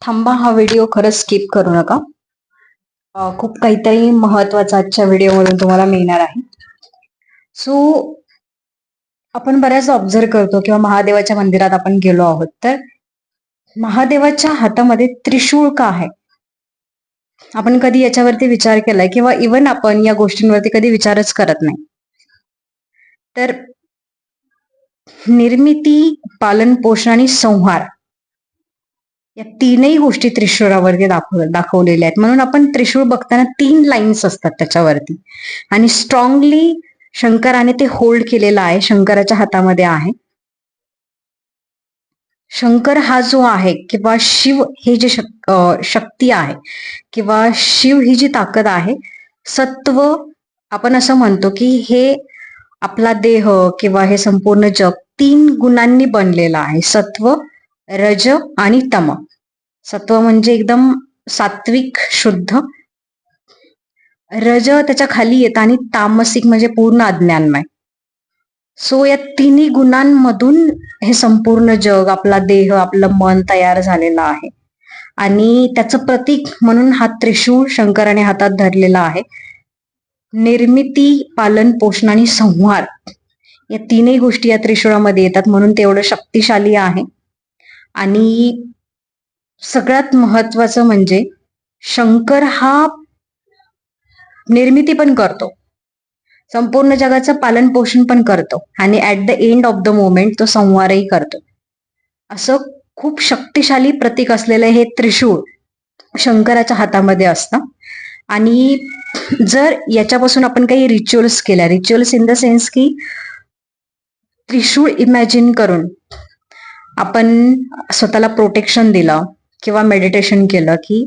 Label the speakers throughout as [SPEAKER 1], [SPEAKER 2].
[SPEAKER 1] थांबा, हा व्हिडिओ खरंच स्किप करू नका. खूप काहीतरी महत्वाचं आजच्या व्हिडिओमधून तुम्हाला मिळणार आहे. सो आपण बऱ्याच ऑब्झर्व करतो किंवा महादेवाच्या मंदिरात आपण गेलो आहोत, तर महादेवाच्या हातामध्ये त्रिशूळ का आहे? आपण कधी याच्यावरती विचार केलाय किंवा इवन आपण या गोष्टींवरती कधी विचारच करत नाही. तर निर्मिती, पालन पोषण आणि संहार या तीनही गोष्टी त्रिशूळावरती दाखवलेल्या आहेत. म्हणून आपण त्रिशूळ बघताना 3 लाईन्स असतात त्याच्यावरती आणि स्ट्रॉंगली शंकराने ते होल्ड केलेलं आहे, शंकराच्या हातामध्ये आहे. शंकर हा जो आहे किंवा शिव हे जे शक्ती आहे किंवा शिव ही जी ताकद आहे, सत्व आपण असं म्हणतो की हे आपला देह किंवा हे संपूर्ण जग 3 गुणांनी बनलेलं आहे. सत्व, रज आणि तम. सत्व म्हणजे एकदम सात्विक शुद्ध, रज त्याच्या खाली येतं आणि तामसिक म्हणजे पूर्ण अज्ञानमय. सो या तिन्ही गुणांमधून हे संपूर्ण जग, आपला देह, आपलं मन तयार झालेलं आहे आणि त्याचं प्रतीक म्हणून हा त्रिशूळ शंकराने हातात धरलेला आहे. निर्मिती, पालन पोषण आणि संहार या तीनही गोष्टी या त्रिशूळामध्ये येतात, म्हणून ते एवढं शक्तिशाली आहे. आणि सगळ्यात महत्वाचं म्हणजे शंकर हा निर्मिती पण करतो, संपूर्ण जगाचं पालन पोषण पण करतो आणि at the end of the moment तो संहारही करतो. असं खूप शक्तिशाली प्रतीक असलेलं हे त्रिशूळ शंकराच्या हातामध्ये असतं. आणि जर याच्यापासून आपण काही रिच्युअल्स केल्या, रिच्युअल्स इन द सेन्स की त्रिशूळ इमॅजिन करून आपण स्वतःला प्रोटेक्शन दिलं किंवा मेडिटेशन केलं की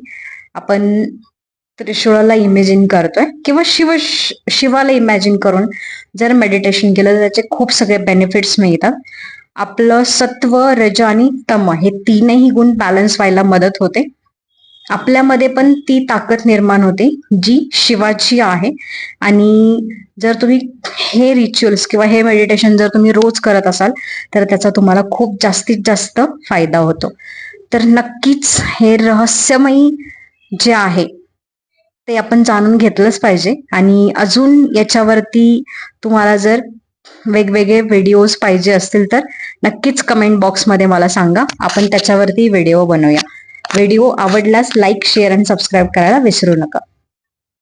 [SPEAKER 1] आपण त्रिशूळाला इमॅजिन करतोय किंवा शिवाला इमॅजिन करून जर मेडिटेशन केलं तर त्याचे खूप सगळे बेनिफिट्स मिळतात. आपलं सत्व, रज आणि तम हे तीनही गुण बॅलन्स व्हायला मदत होते. आपल्यामध्ये पण ती ताकद निर्माण होते जी शिवाची आहे. आणि जर तुम्ही हे रिच्युअल्स किंवा हे मेडिटेशन जर तुम्ही रोज करत असाल तर त्याचा तुम्हाला खूप जास्तीत जास्त फायदा होतो. तर नक्कीच हे रहस्यमयी जे आहे ते आपण जाणून घेतलंच पाहिजे. आणि अजून याच्यावरती तुम्हाला जर वेगवेगळे व्हिडिओज पाहिजे असतील तर नक्कीच कमेंट बॉक्समध्ये मला सांगा, आपण त्याच्यावरती व्हिडिओ बनवूया. व्हिडिओ आवडल्यास लाईक, शेअर आणि सबस्क्राईब करायला विसरू नका.